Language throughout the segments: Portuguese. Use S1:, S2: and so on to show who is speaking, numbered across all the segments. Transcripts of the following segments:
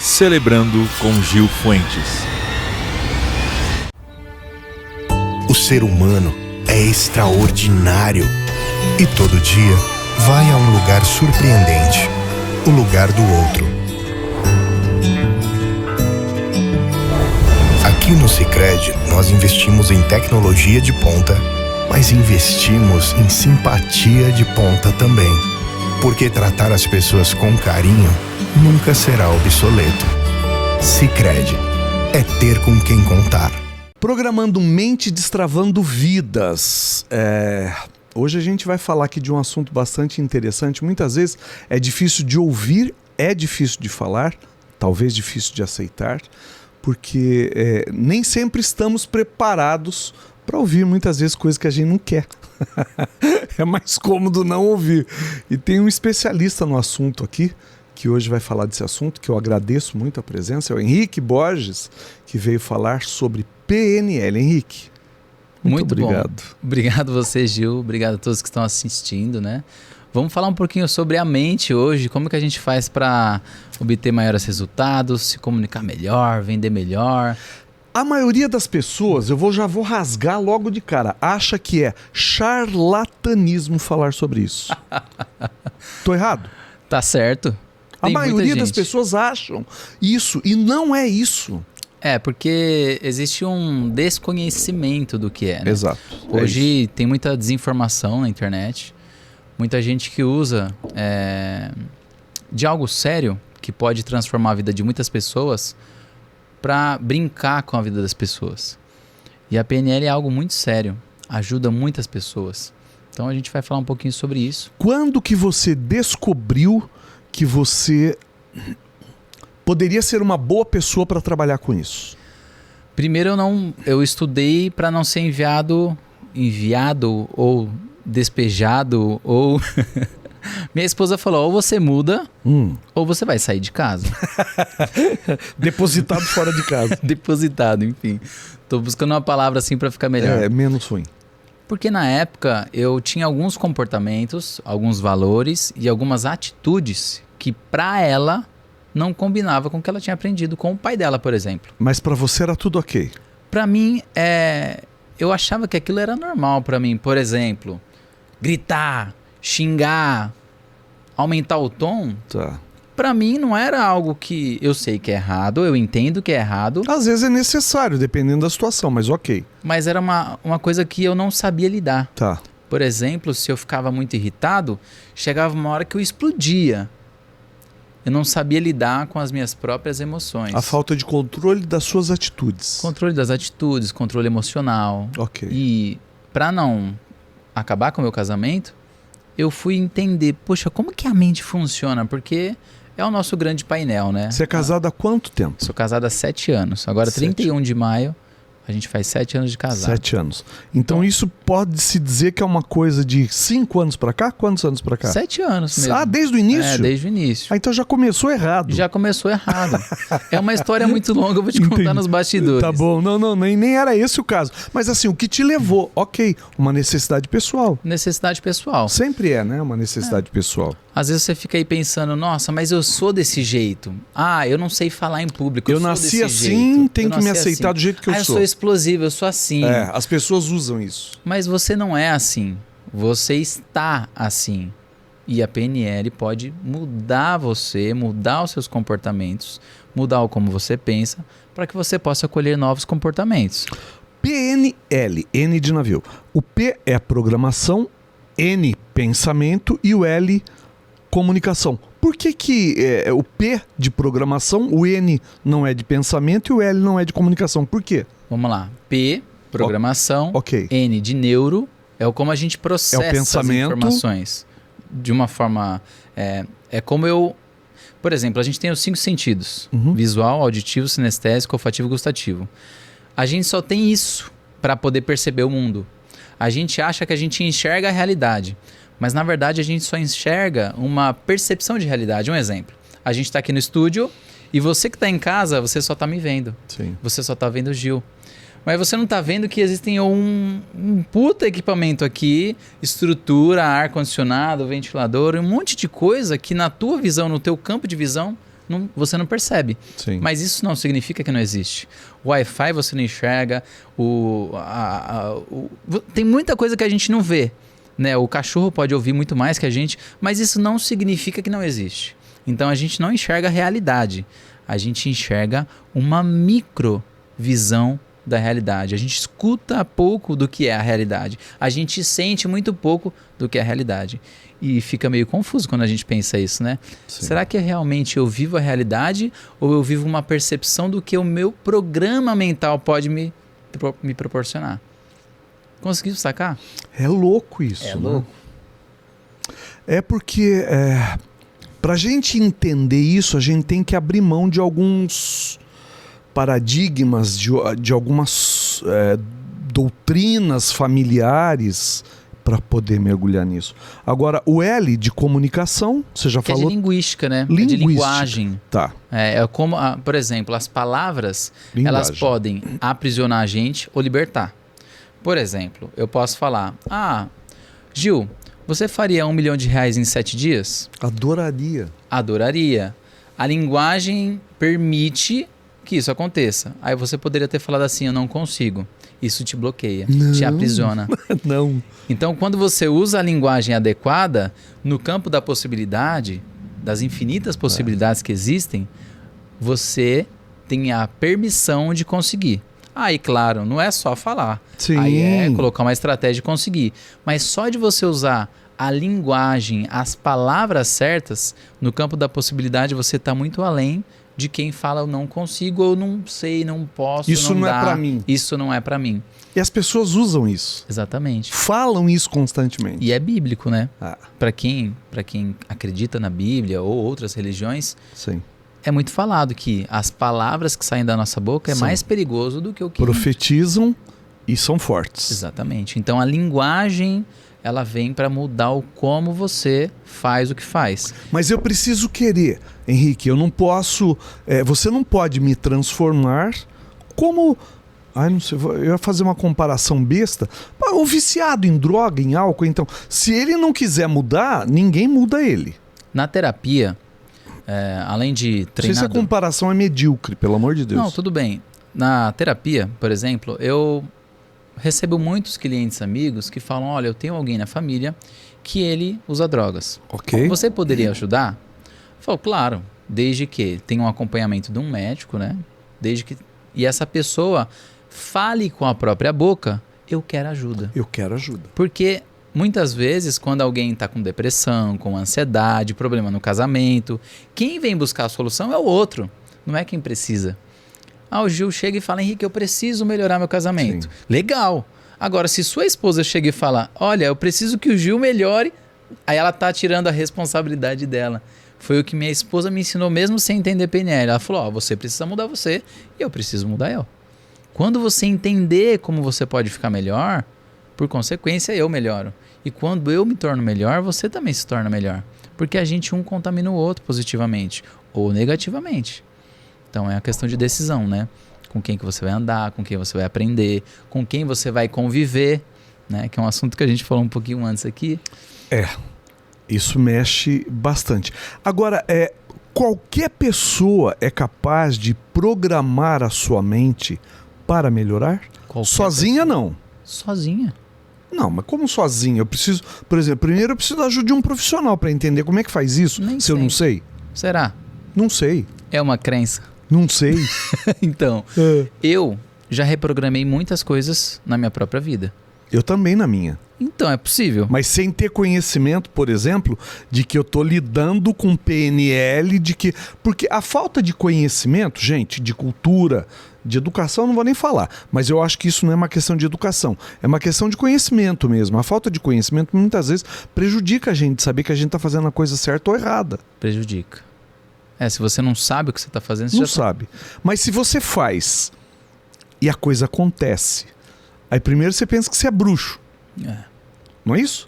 S1: Celebrando com Gil Fuentes.
S2: O ser humano é extraordinário e todo dia vai a um lugar surpreendente, o lugar do outro. Aqui no Sicredi, nós investimos em tecnologia de ponta, mas investimos em simpatia de ponta também. Porque tratar as pessoas com carinho nunca será obsoleto. Sicredi é ter com quem contar.
S3: Programando mente, destravando vidas. Hoje a gente vai falar aqui de um assunto bastante interessante. Muitas vezes é difícil de ouvir, é difícil de falar, talvez difícil de aceitar, porque nem sempre estamos preparados para ouvir muitas vezes coisas que a gente não quer. É mais cômodo não ouvir. E tem um especialista no assunto aqui, que hoje vai falar desse assunto, que eu agradeço muito a presença, é o Henrique Borges, que veio falar sobre PNL. Henrique, muito obrigado.
S4: Bom. Obrigado você, Gil. Obrigado a todos que estão assistindo, né? Vamos falar um pouquinho sobre a mente hoje, como que a gente faz para obter maiores resultados, se comunicar melhor, vender melhor.
S3: A maioria das pessoas, já vou rasgar logo de cara, acha que é charlatanismo falar sobre isso. Tô errado?
S4: Tá certo.
S3: A maioria das pessoas acham isso e não é isso.
S4: Porque existe um desconhecimento do que é, né?
S3: Exato.
S4: Hoje tem muita desinformação na internet, muita gente que usa de algo sério, que pode transformar a vida de muitas pessoas, para brincar com a vida das pessoas. E a PNL é algo muito sério, ajuda muitas pessoas. Então a gente vai falar um pouquinho sobre isso.
S3: Quando que você descobriu que você poderia ser uma boa pessoa para trabalhar com isso?
S4: Primeiro eu estudei para não ser enviado ou despejado ou... Minha esposa falou, ou você muda, ou você vai sair de casa.
S3: Depositado fora de casa.
S4: Depositado, enfim. Tô buscando uma palavra assim para ficar melhor.
S3: Menos ruim.
S4: Porque na época eu tinha alguns comportamentos, alguns valores e algumas atitudes que para ela não combinava com o que ela tinha aprendido com o pai dela, por exemplo.
S3: Mas para você era tudo ok?
S4: Para mim, eu achava que aquilo era normal para mim. Por exemplo, gritar, xingar, aumentar o tom,
S3: tá.
S4: Pra mim não era algo que eu sei que é errado, eu entendo que é errado.
S3: Às vezes é necessário, dependendo da situação, mas ok.
S4: Mas era uma coisa que eu não sabia lidar.
S3: Tá.
S4: Por exemplo, se eu ficava muito irritado, chegava uma hora que eu explodia. Eu não sabia lidar com as minhas próprias emoções.
S3: A falta de controle das suas atitudes.
S4: Controle das atitudes, controle emocional.
S3: Ok.
S4: E pra não acabar com o meu casamento, eu fui entender, poxa, como que a mente funciona? Porque é o nosso grande painel, né?
S3: Você é casado há quanto tempo?
S4: Sou casado há 7 anos. Agora, 31 de maio, a gente faz 7 anos de casado.
S3: 7 anos. Então isso pode-se dizer que é uma coisa de 5 anos pra cá? Quantos anos pra cá?
S4: 7 anos mesmo.
S3: Ah, desde o início?
S4: Desde o início.
S3: Então já começou errado.
S4: Já começou errado. É uma história muito longa, eu vou te contar nos bastidores.
S3: Tá bom, não, nem era esse o caso. Mas assim, o que te levou? Ok, uma necessidade pessoal.
S4: Necessidade pessoal.
S3: Sempre é, né? Uma necessidade pessoal.
S4: Às vezes você fica aí pensando, nossa, mas eu sou desse jeito. Eu não sei falar em público.
S3: Eu nasci assim, tenho que me aceitar do jeito que eu
S4: sou. Eu
S3: sou.
S4: sou explosivo, eu sou assim.
S3: As pessoas usam isso.
S4: Mas você não é assim. Você está assim. E a PNL pode mudar você, mudar os seus comportamentos, mudar o como você pensa, para que você possa colher novos comportamentos.
S3: PNL, N de navio. O P é programação, N pensamento e o L comunicação. Por que o P de programação, o N não é de pensamento e o L não é de comunicação? Por quê?
S4: Vamos lá. P, programação.
S3: Ok.
S4: N de neuro, é como a gente processa
S3: o pensamento.
S4: As informações. De uma forma... É como eu... Por exemplo, a gente tem os 5 sentidos. Visual, auditivo, sinestésico, olfativo e gustativo. A gente só tem isso para poder perceber o mundo. A gente acha que a gente enxerga a realidade. Mas, na verdade, a gente só enxerga uma percepção de realidade. Um exemplo. A gente está aqui no estúdio e você que está em casa, você só está me vendo.
S3: Sim.
S4: Você só está vendo o Gil. Mas você não está vendo que existem um puta equipamento aqui, estrutura, ar-condicionado, ventilador, um monte de coisa que na tua visão, no teu campo de visão, você não percebe.
S3: Sim.
S4: Mas isso não significa que não existe. O Wi-Fi você não enxerga, tem muita coisa que a gente não vê. Né? O cachorro pode ouvir muito mais que a gente, mas isso não significa que não existe. Então a gente não enxerga a realidade. A gente enxerga uma microvisão da realidade. A gente escuta pouco do que é a realidade. A gente sente muito pouco do que é a realidade. E fica meio confuso quando a gente pensa isso, né?
S3: Sim.
S4: Será que realmente eu vivo a realidade ou eu vivo uma percepção do que o meu programa mental pode me proporcionar? Conseguiu sacar?
S3: É louco isso.
S4: É
S3: né?
S4: louco.
S3: É porque pra gente entender isso, a gente tem que abrir mão de alguns paradigmas, de algumas doutrinas familiares para poder mergulhar nisso. Agora, o L de comunicação, você já
S4: Que
S3: falou?
S4: é de linguística, né?
S3: Linguística.
S4: É de linguagem.
S3: Tá.
S4: É como, por exemplo, as palavras,
S3: Linguagem.
S4: elas podem aprisionar a gente ou libertar. Por exemplo, eu posso falar, Gil, você faria R$1 milhão em 7 dias?
S3: Adoraria.
S4: Adoraria. A linguagem permite que isso aconteça. Aí você poderia ter falado assim, eu não consigo. Isso te bloqueia, te aprisiona.
S3: Não.
S4: Então, quando você usa a linguagem adequada, no campo da possibilidade, das infinitas possibilidades que existem, você tem a permissão de conseguir. Aí, claro, não é só falar.
S3: Sim.
S4: Aí é colocar uma estratégia de conseguir. Mas só de você usar a linguagem, as palavras certas, no campo da possibilidade, você está muito além de quem fala eu não consigo, ou não sei, não posso,
S3: Isso não é
S4: dá,
S3: pra mim.
S4: Isso não é pra mim.
S3: E as pessoas usam isso.
S4: Exatamente.
S3: Falam isso constantemente.
S4: E é bíblico, né?
S3: Ah,
S4: Para quem acredita na Bíblia ou outras religiões,
S3: sim.
S4: é muito falado que as palavras que saem da nossa boca é
S3: São.
S4: mais perigoso do que o que...
S3: Profetizam e são fortes.
S4: Exatamente. Então a linguagem, ela vem para mudar o como você faz o que faz.
S3: Mas eu preciso querer, Henrique. Eu não posso... você não pode me transformar como... Ai, não sei, eu ia fazer uma comparação besta. O viciado em droga, em álcool, então... Se ele não quiser mudar, ninguém muda ele.
S4: Na terapia, além de
S3: Não sei
S4: treinar...
S3: se a comparação é medíocre, pelo amor de Deus.
S4: Não, tudo bem. Na terapia, por exemplo, eu recebo muitos clientes amigos que falam, olha, eu tenho alguém na família que ele usa drogas.
S3: Ok.
S4: Você poderia ajudar? Eu falo, claro, desde que tenha um acompanhamento de um médico, né? Desde que... E essa pessoa fale com a própria boca, eu quero ajuda.
S3: Eu quero ajuda.
S4: Porque muitas vezes, quando alguém está com depressão, com ansiedade, problema no casamento, quem vem buscar a solução é o outro, não é quem precisa. O Gil chega e fala, Henrique, eu preciso melhorar meu casamento.
S3: Sim.
S4: Legal. Agora, se sua esposa chega e fala, olha, eu preciso que o Gil melhore, aí ela está tirando a responsabilidade dela. Foi o que minha esposa me ensinou mesmo sem entender PNL. Ela falou, você precisa mudar você e eu preciso mudar eu. Quando você entender como você pode ficar melhor, por consequência eu melhoro. E quando eu me torno melhor, você também se torna melhor. Porque a gente contamina o outro positivamente ou negativamente. Então é a questão de decisão, né? Com quem que você vai andar, com quem você vai aprender, com quem você vai conviver, né? Que é um assunto que a gente falou um pouquinho antes aqui.
S3: Isso mexe bastante. Agora, qualquer pessoa é capaz de programar a sua mente para melhorar? Sozinha, não.
S4: Sozinha.
S3: Não, mas como sozinha? Eu preciso, por exemplo, primeiro eu preciso da ajuda de um profissional para entender como é que faz isso.
S4: Nem
S3: Se eu não sei,
S4: Será?
S3: não sei.
S4: É uma crença.
S3: Não sei.
S4: Então, eu já reprogramei muitas coisas na minha própria vida.
S3: Eu também na minha.
S4: Então, é possível.
S3: Mas sem ter conhecimento, por exemplo, de que eu estou lidando com PNL, de que... Porque a falta de conhecimento, gente, de cultura, de educação, não vou nem falar. Mas eu acho que isso não é uma questão de educação. É uma questão de conhecimento mesmo. A falta de conhecimento muitas vezes prejudica a gente, saber que a gente está fazendo a coisa certa ou errada.
S4: Prejudica. Se você não sabe o que você está fazendo, você
S3: Não
S4: já
S3: sabe. Mas se você faz e a coisa acontece, aí primeiro você pensa que você é bruxo. Não é isso?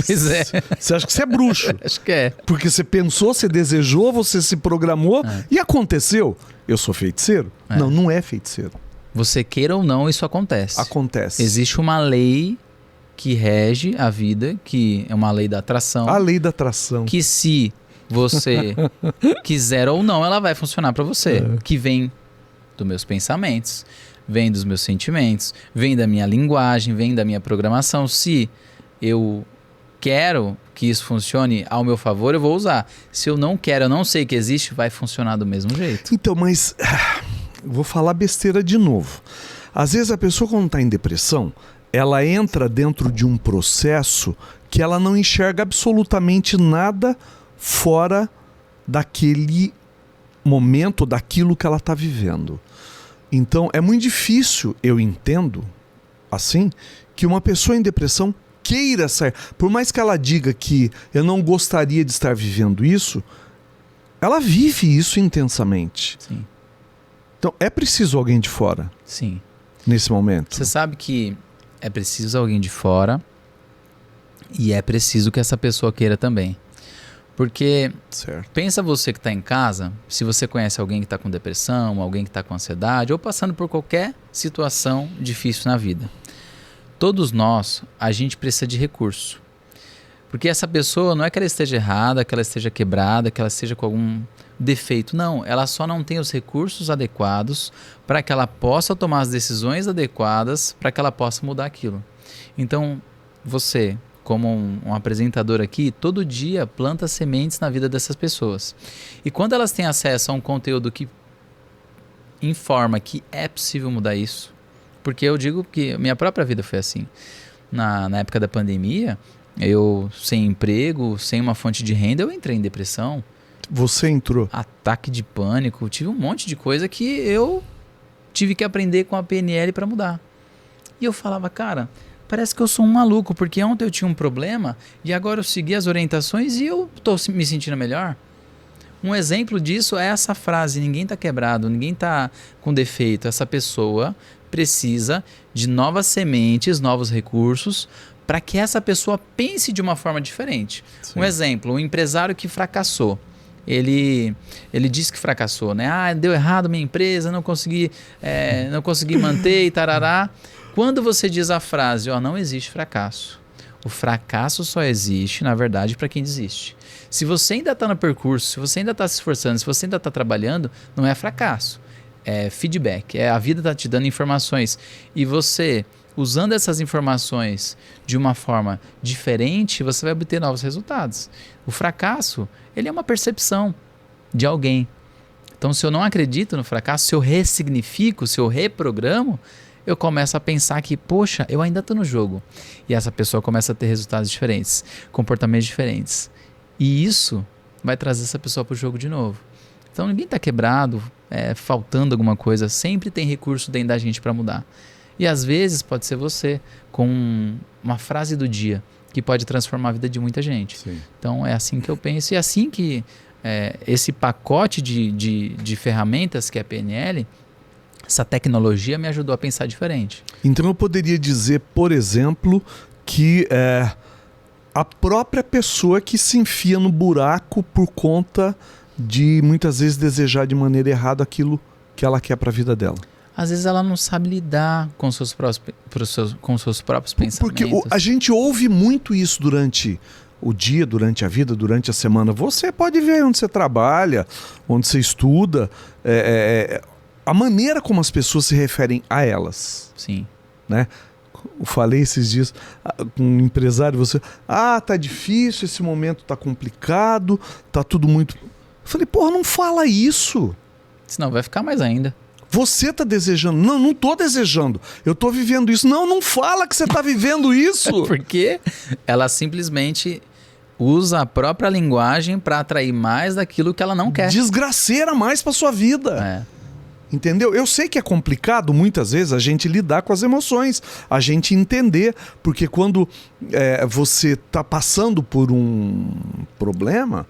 S4: Pois é.
S3: Você acha que você é bruxo.
S4: Acho que é.
S3: Porque você pensou, você desejou, você se programou e aconteceu. Eu sou feiticeiro? Não, não é feiticeiro.
S4: Você queira ou não, isso acontece.
S3: Acontece.
S4: Existe uma lei que rege a vida, que é uma lei da atração.
S3: A lei da atração.
S4: Que se você quiser ou não, ela vai funcionar para você. Que vem dos meus pensamentos, vem dos meus sentimentos, vem da minha linguagem, vem da minha programação. Se eu quero que isso funcione ao meu favor, eu vou usar. Se eu não quero, eu não sei que existe, vai funcionar do mesmo jeito.
S3: Então, mas vou falar besteira de novo. Às vezes a pessoa, quando está em depressão, ela entra dentro de um processo que ela não enxerga absolutamente nada fora daquele momento, daquilo que ela está vivendo. Então, é muito difícil, eu entendo, assim, que uma pessoa em depressão queira sair. Por mais que ela diga que eu não gostaria de estar vivendo isso, ela vive isso intensamente.
S4: Sim.
S3: Então, é preciso alguém de fora.
S4: Sim.
S3: Nesse momento.
S4: Você sabe que é preciso alguém de fora e é preciso que essa pessoa queira também. Porque pensa você que está em casa, se você conhece alguém que está com depressão, alguém que está com ansiedade ou passando por qualquer situação difícil na vida. Todos nós, a gente precisa de recurso. Porque essa pessoa não é que ela esteja errada, que ela esteja quebrada, que ela esteja com algum defeito. Não, ela só não tem os recursos adequados para que ela possa tomar as decisões adequadas para que ela possa mudar aquilo. Então, você, como um apresentador aqui, todo dia planta sementes na vida dessas pessoas. E quando elas têm acesso a um conteúdo que informa que é possível mudar isso, porque eu digo que minha própria vida foi assim. Na época da pandemia, eu sem emprego, sem uma fonte de renda, eu entrei em depressão.
S3: Você entrou?
S4: Ataque de pânico, tive um monte de coisa que eu tive que aprender com a PNL para mudar. E eu falava, cara, parece que eu sou um maluco, porque ontem eu tinha um problema e agora eu segui as orientações e eu tô me sentindo melhor. Um exemplo disso é essa frase, ninguém tá quebrado, ninguém tá com defeito. Essa pessoa precisa de novas sementes, novos recursos para que essa pessoa pense de uma forma diferente. Sim. Um exemplo, um empresário que fracassou. Ele disse que fracassou, né? Ah, deu errado minha empresa, não consegui manter e tarará. Quando você diz a frase, não existe fracasso. O fracasso só existe, na verdade, para quem desiste. Se você ainda está no percurso, se você ainda está se esforçando, se você ainda está trabalhando, não é fracasso. É feedback, a vida está te dando informações. E você, usando essas informações de uma forma diferente, você vai obter novos resultados. O fracasso, ele é uma percepção de alguém. Então, se eu não acredito no fracasso, se eu ressignifico, se eu reprogramo, eu começo a pensar que, poxa, eu ainda estou no jogo. E essa pessoa começa a ter resultados diferentes, comportamentos diferentes. E isso vai trazer essa pessoa para o jogo de novo. Então, ninguém está quebrado, faltando alguma coisa. Sempre tem recurso dentro da gente para mudar. E às vezes pode ser você, com uma frase do dia, que pode transformar a vida de muita gente. Sim. Então, é assim que eu penso. E é assim que esse pacote de ferramentas que é a PNL, essa tecnologia me ajudou a pensar diferente.
S3: Então eu poderia dizer, por exemplo, que a própria pessoa que se enfia no buraco por conta de muitas vezes desejar de maneira errada aquilo que ela quer para a vida dela.
S4: Às vezes ela não sabe lidar com seus próprios pensamentos.
S3: Porque a gente ouve muito isso durante o dia, durante a vida, durante a semana. Você pode ver onde você trabalha, onde você estuda, a maneira como as pessoas se referem a elas.
S4: Sim.
S3: Né? Eu falei esses dias com um empresário, tá difícil, esse momento tá complicado, tá tudo muito... Eu falei, não fala isso.
S4: Senão vai ficar mais ainda.
S3: Você tá desejando. Não tô desejando. Eu tô vivendo isso. Não fala que você tá vivendo isso.
S4: Porque ela simplesmente usa a própria linguagem para atrair mais daquilo que ela não quer.
S3: Desgraceira mais pra sua vida. Entendeu? Eu sei que é complicado muitas vezes a gente lidar com as emoções, a gente entender, porque quando você está passando por um problema,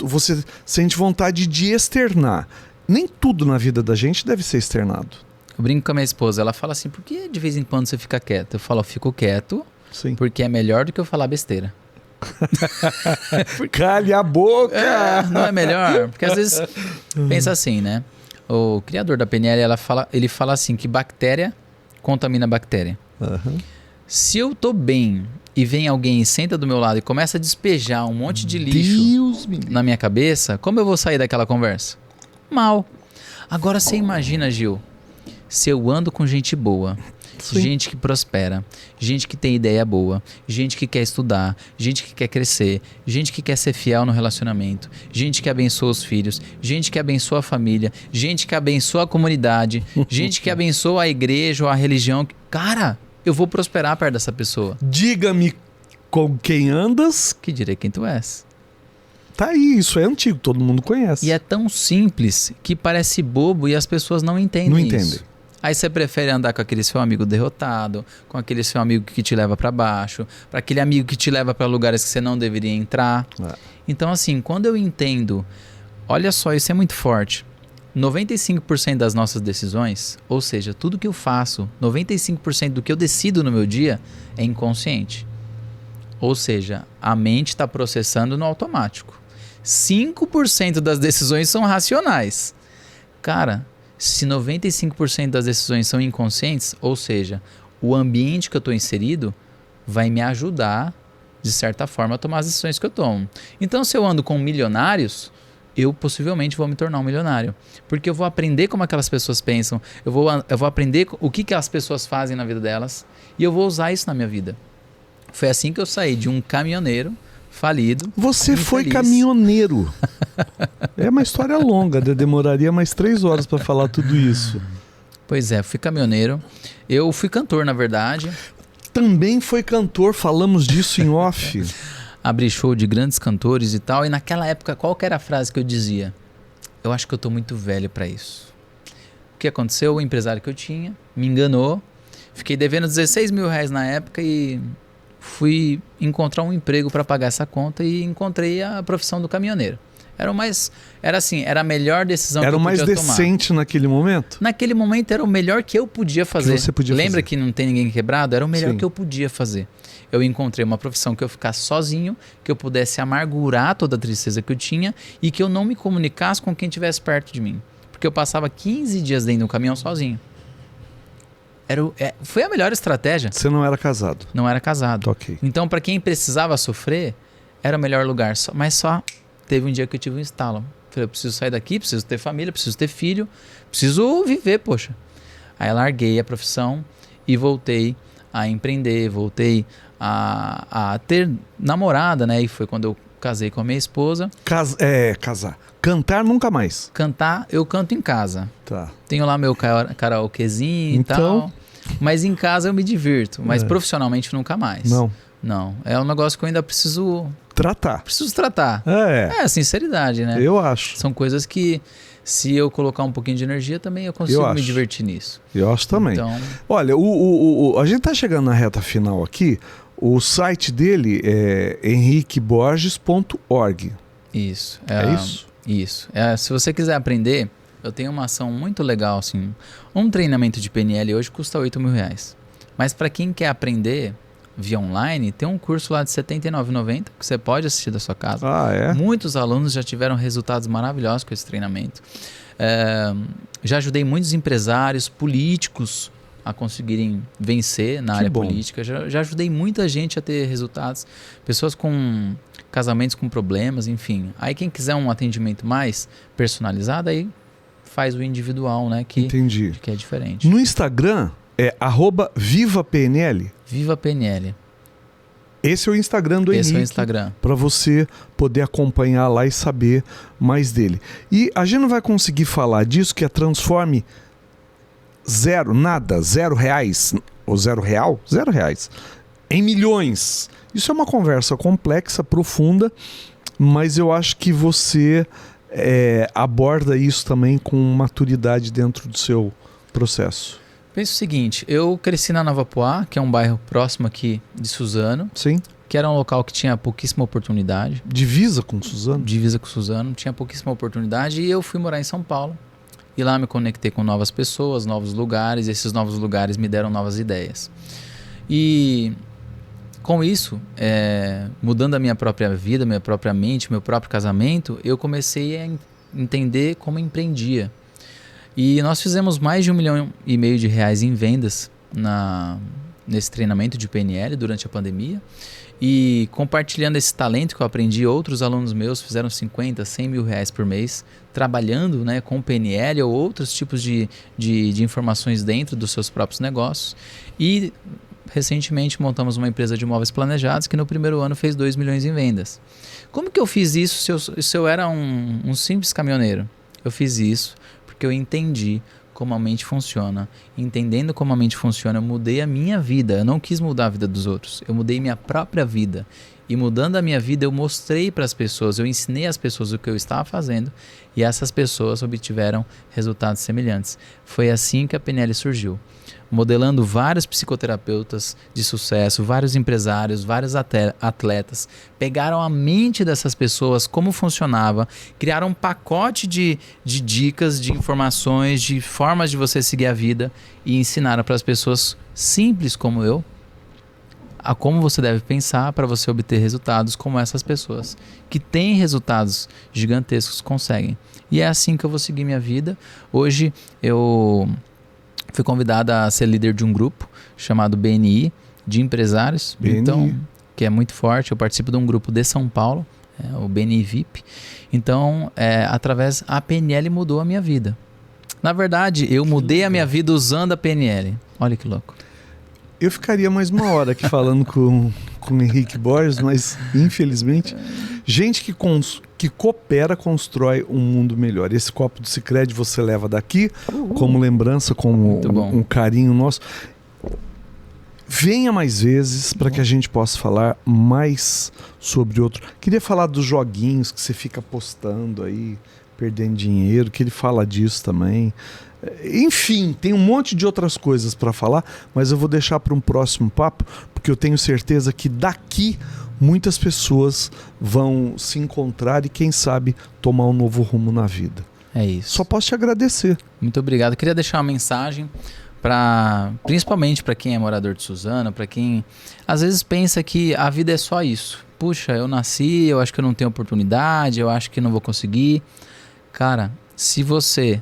S3: você sente vontade de externar. Nem tudo na vida da gente deve ser externado.
S4: Eu brinco com a minha esposa, ela fala assim, por que de vez em quando você fica quieto? Eu falo, eu fico quieto.
S3: Sim.
S4: Porque é melhor do que eu falar besteira.
S3: Cale a boca!
S4: Não é melhor? Porque às vezes, pensa assim, né? O criador da PNL, ele fala assim, que bactéria contamina bactéria.
S3: Uhum.
S4: Se eu tô bem e vem alguém e senta do meu lado e começa a despejar um monte de lixo na minha cabeça, como eu vou sair daquela conversa? Mal. Agora você imagina, Gil, se eu ando com gente boa,
S3: Sim.
S4: gente que prospera, gente que tem ideia boa, gente que quer estudar, gente que quer crescer, gente que quer ser fiel no relacionamento, gente que abençoa os filhos, gente que abençoa a família, gente que abençoa a comunidade, gente que abençoa a igreja ou a religião. Cara, eu vou prosperar perto dessa pessoa.
S3: Diga-me com quem andas.
S4: Que direi quem tu és.
S3: Tá aí, isso é antigo, todo mundo conhece.
S4: E é tão simples que parece bobo e as pessoas não entendem
S3: Não
S4: isso.
S3: entendem.
S4: Aí você prefere andar com aquele seu amigo derrotado, com aquele seu amigo que te leva para baixo, para aquele amigo que te leva para lugares que você não deveria entrar. Então, assim, quando eu entendo, olha só, isso é muito forte. 95% das nossas decisões, ou seja, tudo que eu faço, 95% do que eu decido no meu dia é inconsciente. Ou seja, a mente está processando no automático. 5% das decisões são racionais. Cara, se 95% das decisões são inconscientes, ou seja, o ambiente que eu estou inserido vai me ajudar, de certa forma, a tomar as decisões que eu tomo. Então, se eu ando com milionários, eu possivelmente vou me tornar um milionário. Porque eu vou aprender como aquelas pessoas pensam, eu vou aprender o que as pessoas fazem na vida delas e eu vou usar isso na minha vida. Foi assim que eu saí de um caminhoneiro falido.
S3: Você
S4: infeliz.
S3: foi caminhoneiro. É uma história longa, demoraria mais 3 horas para falar tudo isso.
S4: Pois é, fui caminhoneiro. Eu fui cantor, na verdade.
S3: Também foi cantor, falamos disso em off.
S4: Abri show de grandes cantores e tal. E naquela época, qual que era a frase que eu dizia? Eu acho que eu tô muito velho para isso. O que aconteceu? O empresário que eu tinha me enganou. Fiquei devendo 16 mil reais na época e fui encontrar um emprego para pagar essa conta e encontrei a profissão do caminhoneiro. Era a melhor decisão que eu podia tomar.
S3: Era o mais decente naquele momento?
S4: Naquele momento era o melhor que eu podia fazer.
S3: Que você podia
S4: Lembra
S3: fazer.
S4: que não tem ninguém quebrado? Era o melhor
S3: Sim.
S4: que eu podia fazer. Eu encontrei uma profissão que eu ficasse sozinho, que eu pudesse amargurar toda a tristeza que eu tinha e que eu não me comunicasse com quem estivesse perto de mim. Porque eu passava 15 dias dentro do caminhão sozinho. Foi a melhor estratégia.
S3: Você não era casado?
S4: Não era casado.
S3: Ok.
S4: Então, para quem precisava sofrer, era o melhor lugar. Mas só teve um dia que eu tive um estalo. Falei, eu preciso sair daqui, preciso ter família, preciso ter filho, preciso viver, poxa. Aí eu larguei a profissão e voltei a empreender, voltei a ter namorada, né? E foi quando eu casei com a minha esposa.
S3: Casar. Cantar nunca mais.
S4: Cantar, eu canto em casa.
S3: Tá.
S4: Tenho lá meu karaokezinho
S3: Então?
S4: e tal. Mas em casa eu me divirto. Mas profissionalmente nunca mais. Não. É um negócio que eu ainda preciso
S3: Tratar.
S4: tratar. É, sinceridade, né?
S3: Eu acho.
S4: São coisas que, se eu colocar um pouquinho de energia, também eu consigo me divertir nisso.
S3: Eu acho também.
S4: Então,
S3: Olha, a gente tá chegando na reta final aqui. O site dele é henriqueborges.org.
S4: isso.
S3: É isso?
S4: Isso. Se você quiser aprender, eu tenho uma ação muito legal, assim. Um treinamento de PNL hoje custa R$8.000. Mas para quem quer aprender via online, tem um curso lá de R$ 79,90 que você pode assistir da sua casa.
S3: Ah, é?
S4: Muitos alunos já tiveram resultados maravilhosos com esse treinamento. Já ajudei muitos empresários, políticos a conseguirem vencer na área política. Já ajudei muita gente a ter resultados. Pessoas com casamentos com problemas, enfim. Aí quem quiser um atendimento mais personalizado, aí faz o individual, né?
S3: Entendi.
S4: Que é diferente.
S3: No Instagram é @VivaPNL.
S4: Viva PNL.
S3: Esse é o Instagram do Henrique.
S4: Esse é o Instagram.
S3: Para você poder acompanhar lá e saber mais dele. E a gente não vai conseguir falar disso, que é transforme zero reais, ou zero reais, em milhões. Isso é uma conversa complexa, profunda, mas eu acho que você aborda isso também com maturidade dentro do seu processo.
S4: Pensa o seguinte, eu cresci na Nova Poá, que é um bairro próximo aqui de Suzano,
S3: Sim.
S4: que era um local que tinha pouquíssima oportunidade.
S3: Divisa com Suzano?
S4: Divisa com Suzano, tinha pouquíssima oportunidade e eu fui morar em São Paulo. E lá me conectei com novas pessoas, novos lugares, e esses novos lugares me deram novas ideias. E com isso, mudando a minha própria vida, minha própria mente, meu próprio casamento, eu comecei a entender como empreendia. E nós fizemos mais de R$1,5 milhão em vendas nesse treinamento de PNL durante a pandemia. E compartilhando esse talento que eu aprendi, outros alunos meus fizeram 50, 100 mil reais por mês trabalhando, né, com PNL ou outros tipos de informações dentro dos seus próprios negócios. E recentemente montamos uma empresa de móveis planejados que no primeiro ano fez 2 milhões em vendas. Como que eu fiz isso se eu era um simples caminhoneiro? Eu fiz isso porque eu entendi como a mente funciona. Entendendo como a mente funciona, eu mudei a minha vida. Eu não quis mudar a vida dos outros. Eu mudei minha própria vida. E mudando a minha vida, eu mostrei para as pessoas, eu ensinei às pessoas o que eu estava fazendo e essas pessoas obtiveram resultados semelhantes. Foi assim que a PNL surgiu. Modelando vários psicoterapeutas de sucesso, vários empresários, vários atletas, pegaram a mente dessas pessoas, como funcionava, criaram um pacote de dicas, de informações, de formas de você seguir a vida e ensinaram para as pessoas simples como eu a como você deve pensar para você obter resultados como essas pessoas que têm resultados gigantescos conseguem. E é assim que eu vou seguir minha vida. Hoje eu fui convidada a ser líder de um grupo chamado BNI, de empresários,
S3: BNI.
S4: Então, que é muito forte. Eu participo de um grupo de São Paulo, o BNI VIP. Então, através a PNL mudou a minha vida. Na verdade, eu mudei a minha vida usando a PNL. Olha que louco.
S3: Eu ficaria mais uma hora aqui falando com o Henrique Borges, mas infelizmente, gente que coopera constrói um mundo melhor. Esse copo do Sicredi você leva daqui como lembrança, como um carinho nosso. Venha mais vezes para que a gente possa falar mais sobre outro. Queria falar dos joguinhos que você fica postando aí, perdendo dinheiro, que ele fala disso também. Enfim, tem um monte de outras coisas para falar, mas eu vou deixar para um próximo papo, porque eu tenho certeza que daqui muitas pessoas vão se encontrar e, quem sabe, tomar um novo rumo na vida.
S4: É isso.
S3: Só posso te agradecer.
S4: Muito obrigado. Eu queria deixar uma mensagem principalmente para quem é morador de Suzano, para quem às vezes pensa que a vida é só isso. Puxa, eu nasci, eu acho que eu não tenho oportunidade, eu acho que não vou conseguir. Cara, se você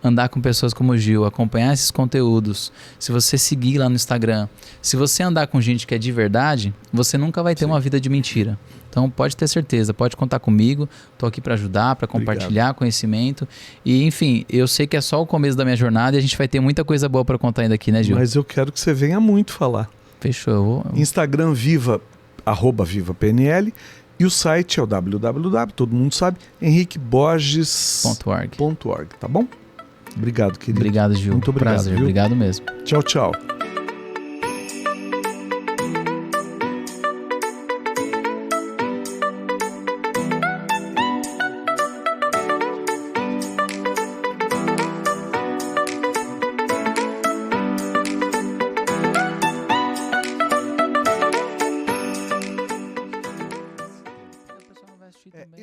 S4: andar com pessoas como o Gil, acompanhar esses conteúdos, se você seguir lá no Instagram, se você andar com gente que é de verdade, você nunca vai ter uma vida de mentira. Então pode ter certeza, pode contar comigo, estou aqui para ajudar, para compartilhar conhecimento e enfim, eu sei que é só o começo da minha jornada e a gente vai ter muita coisa boa para contar ainda aqui, né, Gil?
S3: Mas eu quero que você venha muito falar.
S4: Fechou.
S3: Instagram @VivaPNL e o site é o www, todo mundo sabe, henriqueborges.org, tá bom? Obrigado, querido.
S4: Obrigado, Gil.
S3: Muito obrigado.
S4: Prazer,
S3: viu?
S4: obrigado mesmo.
S3: Tchau, tchau.